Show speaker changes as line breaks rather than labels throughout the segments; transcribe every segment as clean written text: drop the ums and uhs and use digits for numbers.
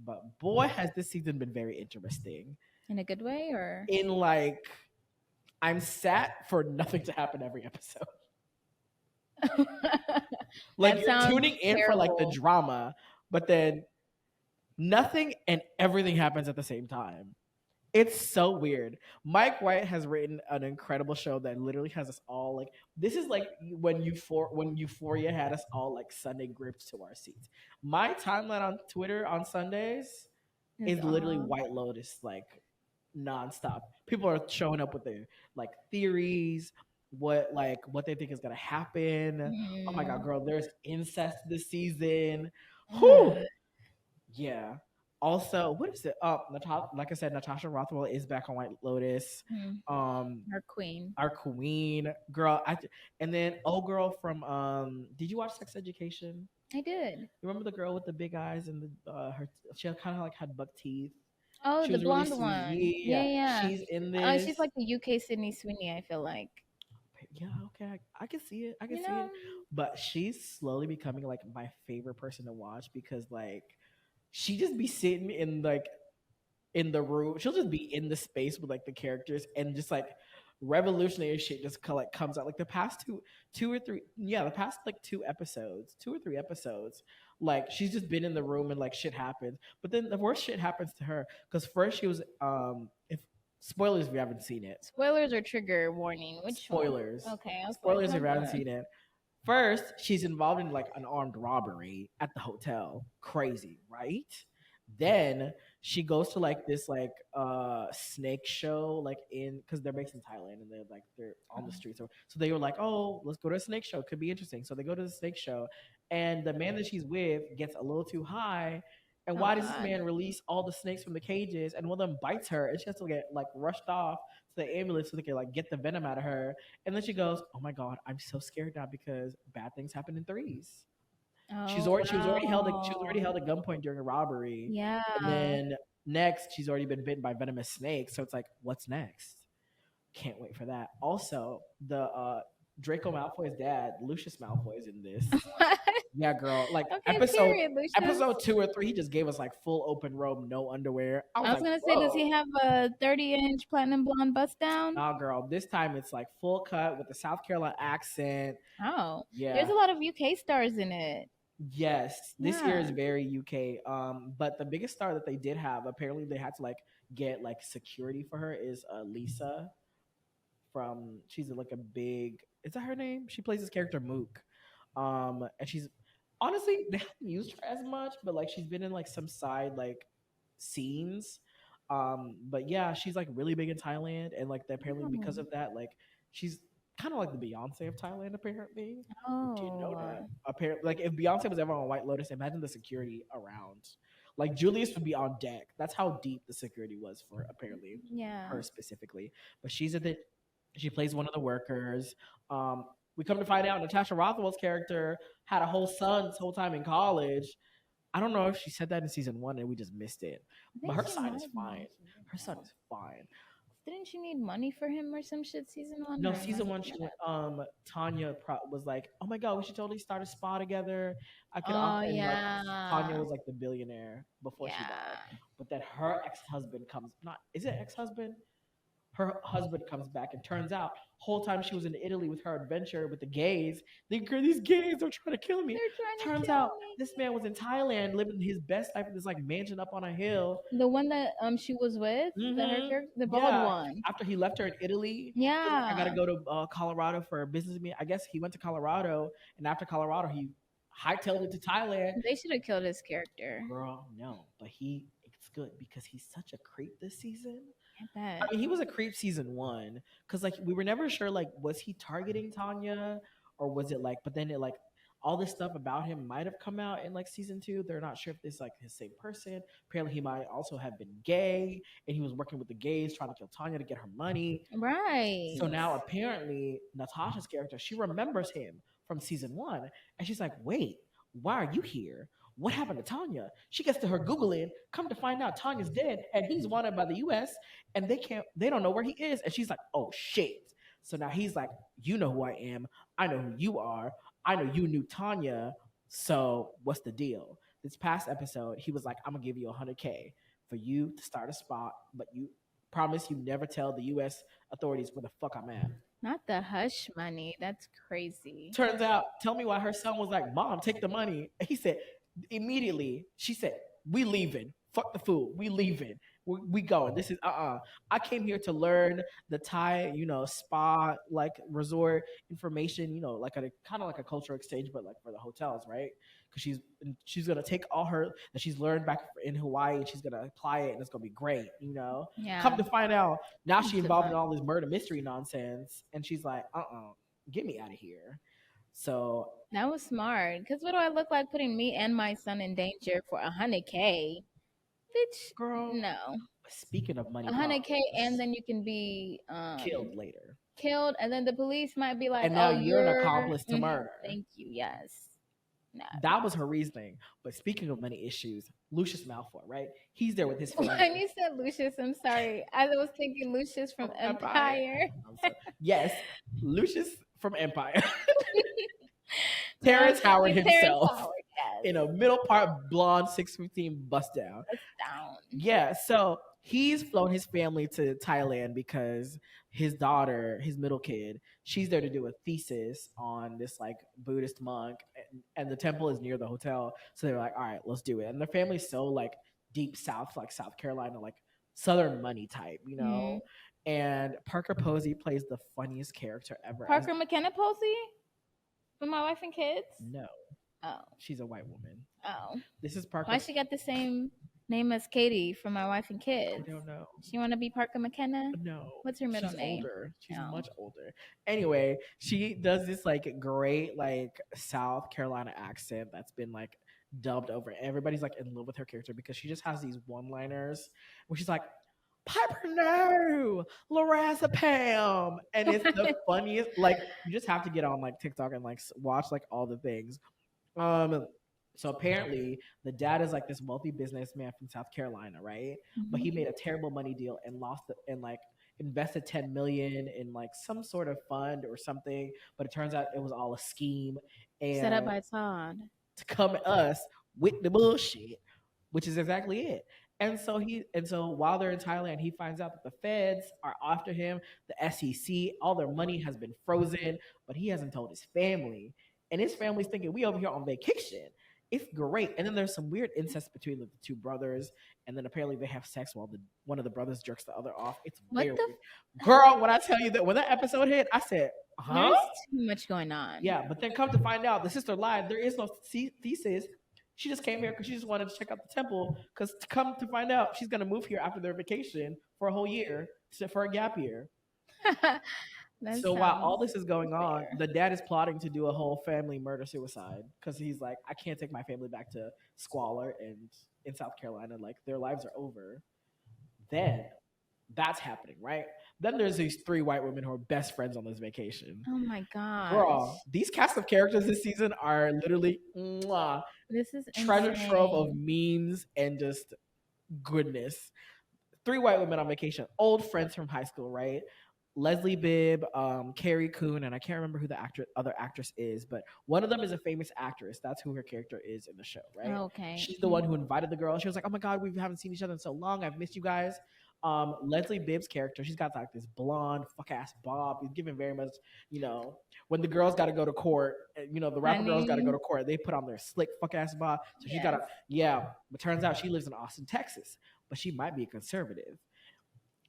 But boy, has this season been very interesting.
In a good way, or
In like, I'm sat for nothing to happen every episode. Like
that
you're
sounds
tuning in for like the
terrible.
drama, but then nothing and everything happens at the same time. It's so weird. Mike White has written an incredible show that literally has us all like, this is like when Euphoria had us all like Sunday gripped to our seats. My timeline on Twitter on Sundays
Is
is literally White Lotus, like nonstop. People are showing up with their like theories, what they think is gonna happen. Oh my god,
mm,
girl, there's incest this season. Whew.
ugh,
Yeah. Also, what is it? Like I said, Natasha Rothwell is back on White Lotus.
mm,
Um,
her queen.
our queen, girl. And then girl from did you watch Sex Education?
I did.
You remember the girl with the big eyes and the her? She kind of like had buck teeth.
Oh,
She
the
was really
blonde
sweet.
one.
Yeah,
Yeah, yeah.
she's in this.
She's like the UK Sydney Sweeney, I feel like.
Yeah, okay, I can see it. I can
You
see
know?
it. But she's slowly becoming like my favorite person to watch because like she just be sitting in the room. She'll just be in the space with like the characters and just like revolutionary shit just like comes out. Like the past two or three, yeah, the past like two or three episodes, like she's just been in the room and like shit happens. But then the worst shit happens to her because first she was if spoilers if you haven't seen it.
Spoilers or trigger warning? Which one?
Spoilers.
Okay, I was like,
Spoilers
oh
if you haven't
god.
seen it. First, she's involved in like an armed robbery at the hotel. Crazy, right? Then she goes to like this like snake show like in because they're based in Thailand and they're on the streets. So they were like, oh, let's go to a snake show. Could be interesting. So they go to the snake show, and the man that she's with gets a little too high. And
Oh
why does this
god.
man release all the snakes from the cages? And one of them bites her, and she has to get like rushed off to the ambulance so they can like get the venom out of her. And then she goes, "Oh my god, I'm so scared now because bad things happen in threes."
Oh
She was already held she was
wow.
already held at gunpoint during a robbery,
Yeah.
and then next she's already been bitten by venomous snakes. So it's like, what's next? Can't wait for that. Also, the Draco Malfoy's dad, Lucius Malfoy, is in this.
What?
Yeah, girl. Like
Okay, period, Lucius.
episode 2 or 3, he just gave us like full open robe, no underwear. I was
I was
like,
gonna say, does
whoa.
he have a 30-inch platinum blonde bust down?
Nah, girl. This time it's like full cut with the South Carolina accent.
Oh, there's
Yeah.
a lot of UK stars in it.
Yes. This year
Yeah.
is very UK. But the biggest star that they did have, apparently they had to like get like security for her is Lisa from she's like a big is that her name? She plays this character Mook. And she's honestly they haven't used her as much, but like she's been in like some side like scenes. But yeah, she's like really big in Thailand, and like apparently because
Oh.
of that, like she's kind of like the Beyonce of Thailand. Apparently, didn't know
Oh.
that. Apparently, like if Beyonce was ever on White Lotus, imagine the security around. Like Julius would be on deck. That's how deep the security was for apparently
Yeah.
her specifically. But she's at the she plays one of the workers. Um, we come to find out Natasha Rothwell's character had a whole son this whole time in college. I don't know if she said that in season 1 and we just missed it.
I
But
think
her
she
son
might
is
have
fine.
mentioned
Her son
it.
is fine.
Didn't she need money for him or some shit season one?
No,
Or am I
season 1
making
she
that
went
up?
Tanya was like, "Oh my god, we should totally start a spa together. I could
Oh
and like Tanya
yeah.
was like the billionaire before she died.
Yeah.
But then her ex-husband comes not is it ex-husband? Her husband comes back and turns out whole time she was in Italy with her adventure with the gays. These gays are trying to kill me.
They're trying to
Turns
kill
out this man was in Thailand living his best life in this like mansion up on a hill.
me. The one that she was with, the her
Hmm.
character, the bald
Yeah.
one.
After he left her in Italy, he was like, I gotta
Yeah.
go to Colorado for a business meeting. I guess he went to Colorado, and after Colorado, he hightailed it to Thailand.
They should have killed his character.
Girl, no, but it's good because he's such a creep this season.
I
I
bet.
mean, he was a creep season 1 because like we were never sure like was he targeting Tanya or was it like, but then it like all this stuff about him might have come out in like season 2. They're not sure if this is like his same person. Apparently, he might also have been gay and he was working with the gays trying to kill Tanya to get her money.
Right.
So now apparently Natasha's character, she remembers him from season 1 and she's like, wait, why are you here? What happened to Tanya? She gets to her Googling, come to find out Tanya's dead and he's wanted by the US and they don't know where he is. And she's like, oh shit. So now he's like, you know who I am. I know who you are. I know you knew Tanya. So what's the deal? this past episode, he was like, I'm gonna give you 100K for you to start a spot, but you promise you never tell the US authorities where the fuck I'm at.
Not the hush money. That's crazy.
Turns out, tell me why her son was like, Mom, take the money. And he said, immediately, she said, we leaving. Fuck the food. We leaving. We going. This is I came here to learn the Thai, spa like resort information, like a kind of like a cultural exchange, but like for the hotels, right? Because she's gonna take all her that she's learned back in Hawaii and she's gonna apply it and it's gonna be great. Come
Yeah.
to find out, now she
It's a
involved in
fun.
all this murder mystery nonsense, and she's like, get me out of here. So,
That was smart. Because what do I look like putting me and my son in danger for 100K? Bitch,
girl,
no.
speaking of money
100K, and
problems,
then you can be
killed later.
killed, and then the police might be like,
And now
"Oh,
you're an
you're."
accomplice to murder.
Thank you. Yes. No.
That was her reasoning. But speaking of money issues, Lucius Malfoy, right? He's there with his family.
When you said Lucius, I'm sorry. I was thinking Lucius from Empire.
Yes, Lucius from Empire. Terrence Howard
Terrence
himself.
Howard, yes.
In a middle part blonde 6'15" bust down.
Down.
Yeah, so he's flown his family to Thailand because his daughter, his middle kid, she's there to do a thesis on this like Buddhist monk, and the temple is near the hotel. So they're like, all right, let's do it. And their family's so like deep south, like South Carolina, like Southern money type. And Parker Posey plays the funniest character ever.
Parker McKenna Posey from My Wife and Kids.
No,
Oh,
she's a white woman.
oh.
This is Parker.
Why she got the same name as Katie from My Wife and
I
Kids?
don't know.
She want to be Parker McKenna?
No.
What's her middle
She's
name?
older. She's
No.
much older. Anyway, she does this like great like South Carolina accent that's been like dubbed over. Everybody's like in love with her character because she just has these one-liners where she's like, Piper, no, Lorazepam, and it's the funniest. Like you just have to get on like TikTok and like watch like all the things. Um, so apparently the dad is like this wealthy businessman from South Carolina, right? But he made a terrible money deal and lost it and like invested 10 million in like some sort of fund or something. But it turns out it was all a scheme and
Set up by Todd.
to come at us with the bullshit, which is exactly it. And so while they're in Thailand, he finds out that the feds are after him, the SEC, all their money has been frozen, but he hasn't told his family. And his family's thinking, we over here on vacation. It's great. And then there's some weird incest between the two brothers. And then apparently they have sex while one of the brothers jerks the other off. It's
What
weird.
the
Girl, when I tell you that when that episode hit, I said, huh?
There's too much going on.
Yeah, but then come to find out, the sister lied. There is no thesis. She just came here because she just wanted to check out the temple. Because to come to find out, she's gonna move here after their vacation for a whole year, for a gap year.
That
So while all
sounds
this is going on,
fair.
the dad is plotting to do a whole family murder suicide because he's like, I can't take my family back to squalor and in South Carolina, like their lives are over. Then that's happening, right? Then there's these three white women who are best friends on this vacation.
Oh my god.
Girl, these cast of characters this season are literally mwah,
This is
treasure trove of
insane.
memes and just goodness. Three white women on vacation, old friends from high school, right? Leslie Bibb, Carrie Coon, and I can't remember who the other actress is, but one of them is a famous actress. That's who her character is in the show, right?
Okay.
She's the one who invited the girl. She was like, "Oh my god, we haven't seen each other in so long. I've missed you guys." Leslie Bibb's character, she's got like this blonde fuck ass bob. He's given very much, when the girls got to go to court, the rapper girls got to go to court. They put on their slick fuck ass bob. So she got yeah. But turns out she lives in Austin, Texas, but she might be a conservative.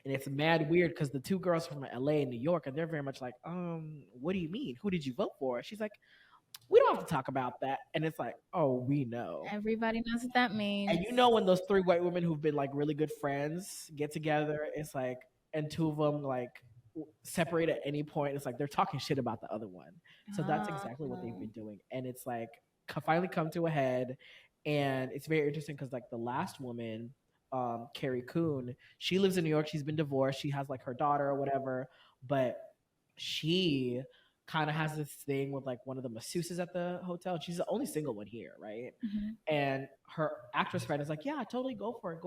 And it's mad weird because the two girls from LA and New York, and they're very much like, what do you mean? Who did you vote for? She's like, we don't have to talk about that. And it's like, oh, we know.
Everybody knows what that means.
And when those three white women who've been like really good friends get together, it's like, and two of them like separate at any point. It's like they're talking shit about the other one. So that's exactly what they've been doing. And it's like finally come to a head. And it's very interesting because like the last woman, Carrie Coon, she lives in New York. She's been divorced. She has like her daughter or whatever, but she kind of has this thing with like one of the masseuses at the hotel. She's the only single one here, right? And her actress friend is like, yeah, totally go for it.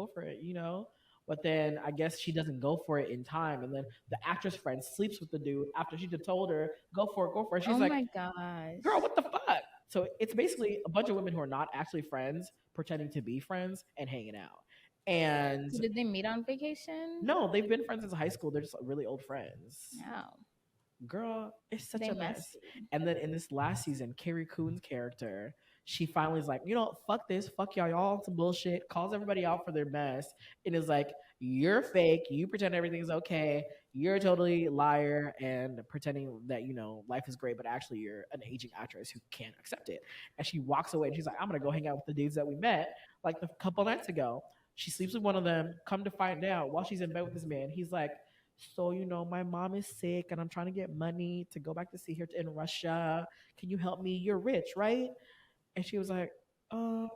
But then I guess she doesn't go for it in time, and then the actress friend sleeps with the dude after she told her go for it. She's
oh
like,
my gosh.
girl, what the fuck? So it's basically a bunch of women who are not actually friends, pretending to be friends and hanging out. And
So did they meet on vacation?
no, they've been friends since high school. They're just really old friends.
No,
Girl, it's such
they
a mess.
messy.
And then in this last season, Carrie Coon's character, she finally is like, you know, fuck this, fuck y'all on some bullshit, calls everybody out for their mess, and is like, you're fake, you pretend everything's okay, you're a totally liar, and pretending that, you know, life is great, but actually you're an aging actress who can't accept it. And she walks away and she's like, I'm gonna go hang out with the dudes that we met like a couple nights ago. She sleeps with one of them. Come to find out, while she's in bed with this man, he's like, so, you know, my mom is sick and I'm trying to get money to go back to see her in Russia. Can you help me? You're rich, right? And she was like, um,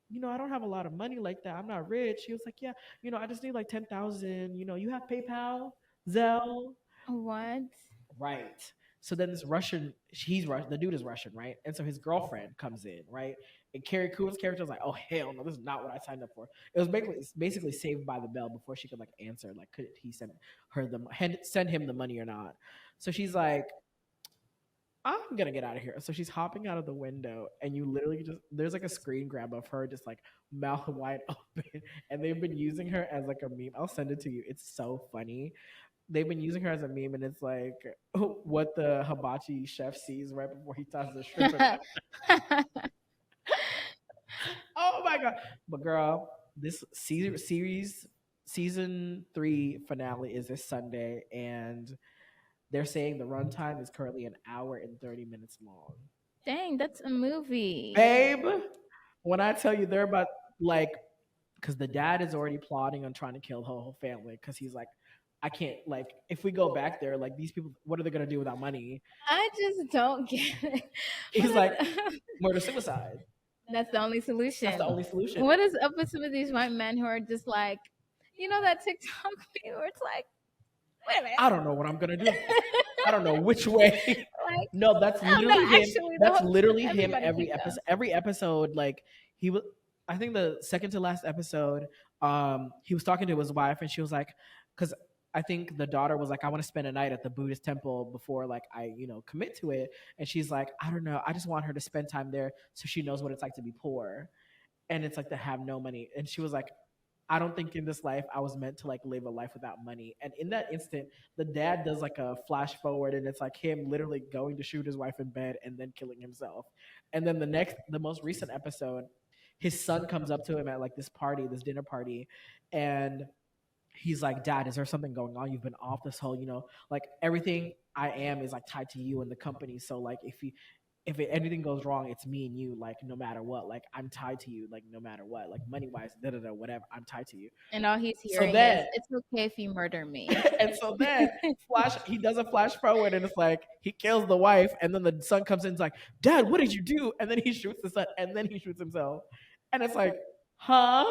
you know, I don't have a lot of money like that. I'm not rich. She was like, yeah, you know, I just need like 10,000. You know, you have PayPal, Zelle.
What?
Right. So then this Russian, he's Russian, the dude is Russian, right? And so his girlfriend comes in, right? And Carrie Coon's character was like, oh hell no, this is not what I signed up for. It was basically Saved by the Bell before she could like answer, like could he send her the send him the money or not? So she's like, I'm gonna get out of here. So she's hopping out of the window, and you literally just there's like a screen grab of her just like mouth wide open, and they've been using her as like a meme. I'll send it to you. It's so funny. They've been using her as a meme, and it's like what the hibachi chef sees right before he tosses the shrimp. Oh my god! But girl, this series season 3 finale is this Sunday, and they're saying the runtime is currently an hour and 30 minutes long.
Dang, that's a movie.
Babe, when I tell you they're about like, because the dad is already plotting on trying to kill the whole family because he's like, I can't like if we go back there, like these people, what are they gonna do without money?
I just don't get it.
He's like murder suicide.
That's the only
That's the
solution.
only solution.
What is up with some of these white men who are just like, you know, that TikTok video where it's like, wait a minute.
I don't know what I'm gonna do. I don't know which way.
Like,
No, that's
no,
literally him.
actually,
That's literally him
everybody
every
keep
episode.
up.
Every episode, like he was. I think the second to last episode, he was talking to his wife, and she was like, because I think the daughter was like, I want to spend a night at the Buddhist temple before like I, you know, commit to it. And she's like, I don't know, I just want her to spend time there so she knows what it's like to be poor, and it's like to have no money. And she was like, I don't think in this life I was meant to like live a life without money. And in that instant, the dad does like a flash forward, and it's like him literally going to shoot his wife in bed and then killing himself. And then the most recent episode, his son comes up to him at like this party, this dinner party, and he's like, Dad, is there something going on? You've been off this whole, you know, like everything I am is like tied to you and the company. So like anything goes wrong, it's me and you, like no matter what, like I'm tied to you, like no matter what, like money wise, da da da, whatever, I'm tied to you.
And all he's
So
hearing
then,
is, it's okay if you murder me.
and so then, he does a flash forward, and it's like he kills the wife, and then the son comes in, and is like, Dad, what did you do? And then he shoots the son, and then he shoots himself, and it's like, huh,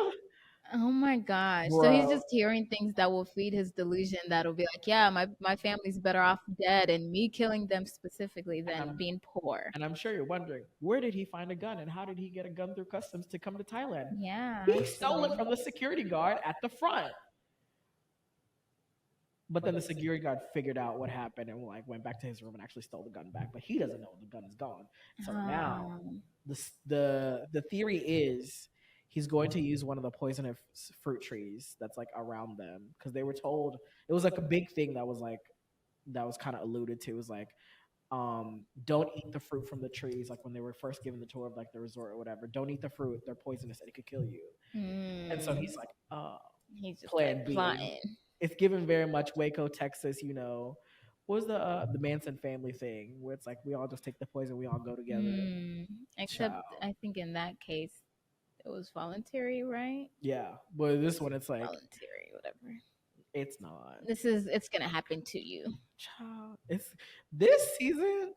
Oh my gosh. So he's
bro?
just hearing things that will feed his delusion that'll be like, yeah, my family's better off dead and me killing them specifically
And
than being poor.
I'm sure you're wondering, where did he find a gun, and how did he get a gun through customs to come to Thailand?
Yeah.
He stole it from the security guard at the front. But then the security guard figured out what happened and like went back to his room and actually stole the gun back. But he doesn't know the gun is gone. So now
Um,
the theory is he's going to use one of the poisonous fruit trees that's like around them, because they were told it was like a big thing that was kind of alluded to. It was like, don't eat the fruit from the trees, like when they were first given the tour of like the resort or whatever. Don't eat the fruit, they're poisonous and it could kill you. And so
mm,
he's like,
he's just
plan
like
B.
plotting.
It's given very much Waco, Texas, you know. What was the Manson family thing where it's like we all just take the poison, we all go together.
Mm, except
Child.
I think in that case it was voluntary, right?
Yeah, but this one it's like
Voluntary, whatever.
it's not.
It's gonna happen to you.
Child, it's this season.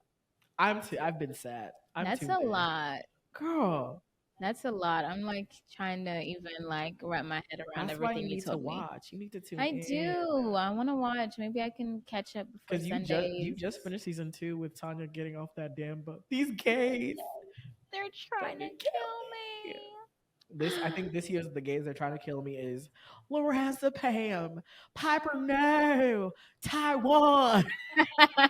I've been sad. I'm
That's
tuned
a
in.
lot.
Girl.
That's a lot. I'm like trying to even like wrap my head around
That's why
everything
you
you
need to
told me.
watch. You need to tune
I
in.
do. I want to watch. Maybe I can catch up before
Because you
Sundays.
just finished season 2 with Tanya getting off that damn boat. These gays.
They're trying to kill me.
I think this year's the gays they're trying to kill me is Lorazepam, Piper no, Taiwan.